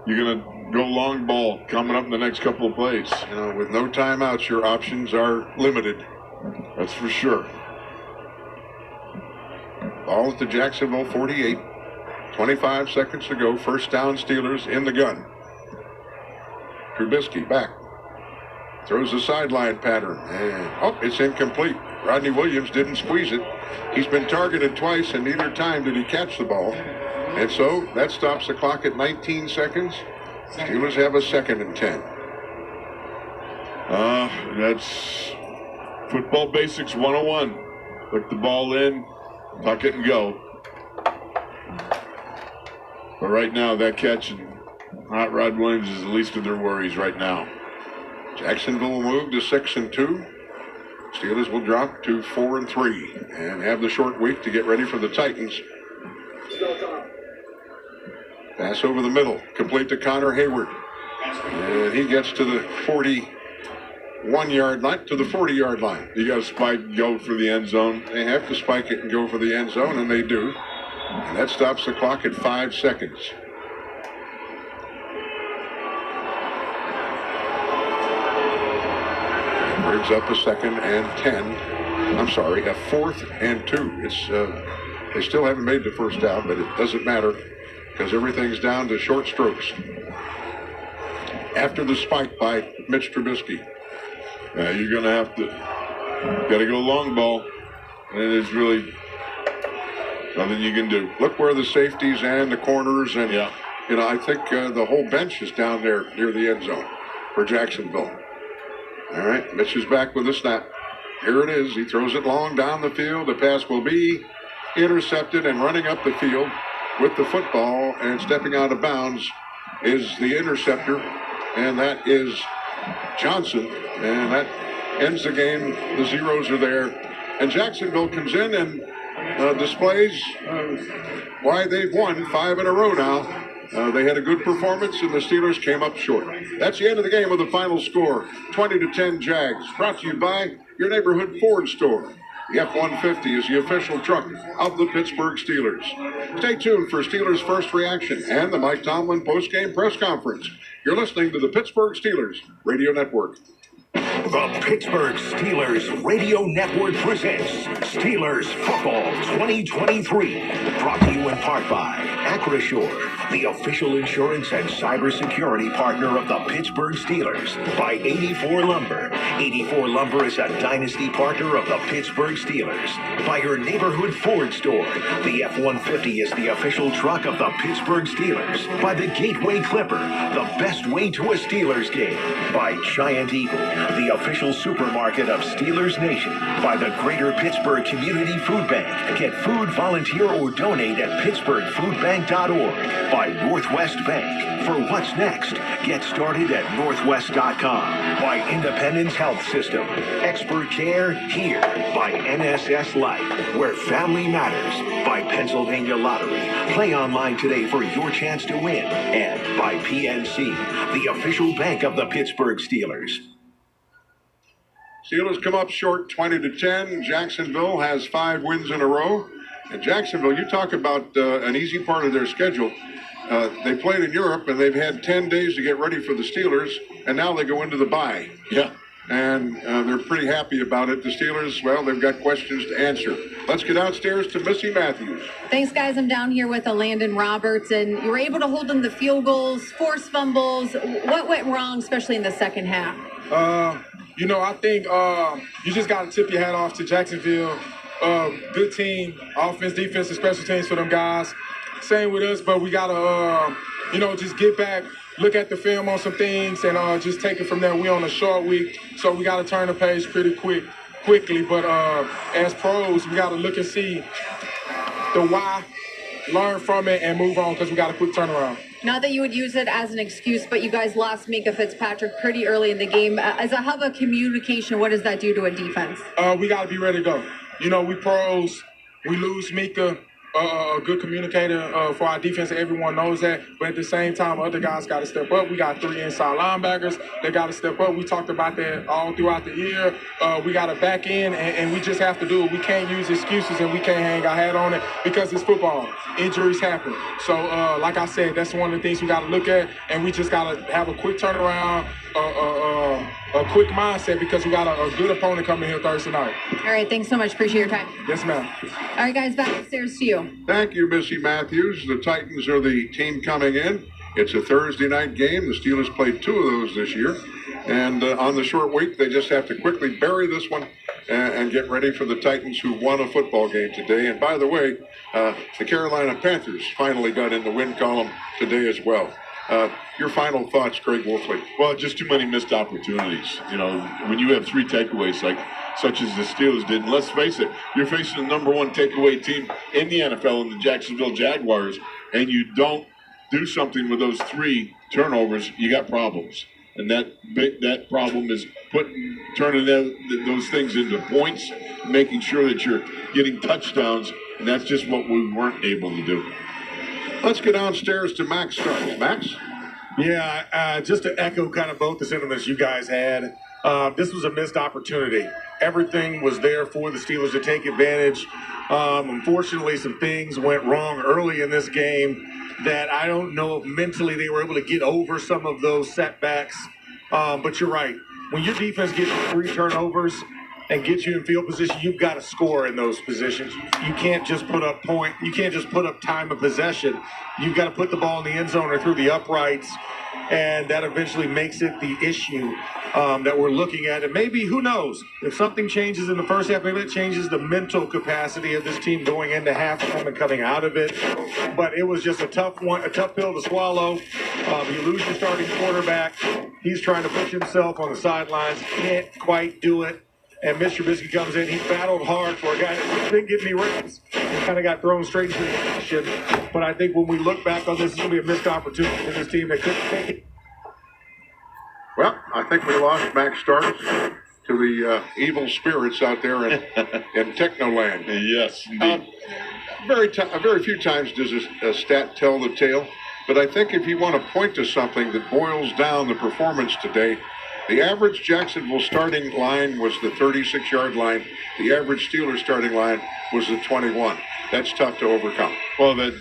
you're going to go long ball coming up in the next couple of plays. You know, with no timeouts, your options are limited. That's for sure. Ball at the Jacksonville 48. 25 seconds to go. First down, Steelers in the gun. Trubisky back. Throws the sideline pattern. And, it's incomplete. Rodney Williams didn't squeeze it. He's been targeted twice, and neither time did he catch the ball. And so that stops the clock at 19 seconds. Steelers have a 2nd and 10. That's football basics 101. Put the ball in, tuck it, and go. But right now, that catch and Hot Rod Williams is the least of their worries right now. Jacksonville will move to 6 and 2. Steelers will drop to 4 and 3 and have the short week to get ready for the Titans. Pass over the middle, complete to Connor Hayward. And he gets to the 41-yard line, to the 40-yard line. You got to spike and go for the end zone. They have to spike it and go for the end zone, and they do. And that stops the clock at 5 seconds. Brings up a 2nd and 10. I'm sorry, a 4th and 2. It's they still haven't made the first down, but it doesn't matter because everything's down to short strokes. After the spike by Mitch Trubisky. You're going to have to, got to go long ball. And there's really nothing you can do. Look where the safeties and the corners and, yeah. You know, I think the whole bench is down there near the end zone for Jacksonville. All right, Mitch is back with the snap. Here it is. He throws it long down the field. The pass will be intercepted, and running up the field with the football and stepping out of bounds is the interceptor, and that is Johnson. And that ends the game. The zeros are there. And Jacksonville comes in and displays why they've won 5 in a row now. They had a good performance, and the Steelers came up short. That's the end of the game with the final score, 20-10 Jags. Brought to you by your neighborhood Ford store. The F-150 is the official truck of the Pittsburgh Steelers. Stay tuned for Steelers' first reaction and the Mike Tomlin post-game press conference. You're listening to the Pittsburgh Steelers Radio Network. The Pittsburgh Steelers Radio Network presents Steelers Football 2023. Brought to you in part by Acrisure, the official insurance and cybersecurity partner of the Pittsburgh Steelers. By 84 Lumber. 84 Lumber is a dynasty partner of the Pittsburgh Steelers. By your neighborhood Ford store. The F-150 is the official truck of the Pittsburgh Steelers. By the Gateway Clipper, the best way to a Steelers game. By Giant Eagle, the official supermarket of Steelers Nation. By the Greater Pittsburgh Community Food Bank. Get food, volunteer, or donate at pittsburghfoodbank.org. By Northwest Bank. For what's next, get started at northwest.com. By Independence Health System. Expert care here. By NSS Life, where family matters. By Pennsylvania Lottery. Play online today for your chance to win. And by PNC, the official bank of the Pittsburgh Steelers. Steelers come up short 20-10. Jacksonville has 5 wins in a row. And Jacksonville, you talk about an easy part of their schedule. They played in Europe, and they've had 10 days to get ready for the Steelers, and now they go into the bye. Yeah. And they're pretty happy about it. The Steelers, well, they've got questions to answer. Let's get downstairs to Missy Matthews. Thanks, guys. I'm down here with Landon Roberts, and you were able to hold them to field goals, force fumbles. What went wrong, especially in the second half? I think you just got to tip your hat off to Jacksonville. Good team, offense, defense, and special teams for them guys. Same with us, but we got to, just get back, look at the film on some things, and just take it from there. We're on a short week, so we got to turn the page pretty quickly. But as pros, we got to look and see the why, learn from it, and move on because we got a quick turnaround. Not that you would use it as an excuse, but you guys lost Mika Fitzpatrick pretty early in the game. As a hub of communication, what does that do to a defense? We got to be ready to go. We pros, we lose Mika. a good communicator for our defense. Everyone knows that. But at the same time, other guys got to step up. We got 3 inside linebackers. They got to step up. We talked about that all throughout the year. We got to back in, and we just have to do it. We can't use excuses, and we can't hang our hat on it because it's football. Injuries happen. So, like I said, that's one of the things we got to look at, and we just got to have a quick turnaround, a quick mindset because we got a good opponent coming here Thursday night. All right, thanks so much. Appreciate your time. Yes, ma'am. All right, guys, back upstairs to you. Thank you, Missy Matthews. The Titans are the team coming in. It's a Thursday night game. The Steelers played 2 of those this year. And on the short week, they just have to quickly bury this one and get ready for the Titans, who won a football game today. And by the way, the Carolina Panthers finally got in the win column today as well. Your final thoughts, Craig Wolfley? Well, just too many missed opportunities. You know, when you have 3 takeaways such as the Steelers did, and let's face it, you're facing the number 1 takeaway team in the NFL in the Jacksonville Jaguars, and you don't do something with those 3 turnovers, you got problems. And that problem is turning those things into points, making sure that you're getting touchdowns, and that's just what we weren't able to do. Let's get downstairs to Max Starks. Max? Yeah, just to echo kind of both the sentiments you guys had, this was a missed opportunity. Everything was there for the Steelers to take advantage. Unfortunately, some things went wrong early in this game that I don't know if mentally they were able to get over some of those setbacks. But you're right. When your defense gets 3 turnovers and gets you in field position, you've got to score in those positions. You can't just put up You can't just put up time of possession. You've got to put the ball in the end zone or through the uprights, and that eventually makes it the issue that we're looking at. And maybe, who knows, if something changes in the first half, maybe it changes the mental capacity of this team going into halftime and coming out of it. But it was just a tough pill to swallow. You lose your starting quarterback. He's trying to push himself on the sidelines. Can't quite do it. And Mr. Trubisky comes in. He battled hard for a guy that didn't get any reps. He kind of got thrown straight into the action. But I think when we look back on this, it's going to be a missed opportunity for this team. They couldn't take it. Well, I think we lost Max Starks to the evil spirits out there in Technoland. Yes, indeed. Very few times does a stat tell the tale, but I think if you want to point to something that boils down the performance today, the average Jacksonville starting line was the 36-yard line. The average Steelers starting line was the 21. That's tough to overcome. Well, that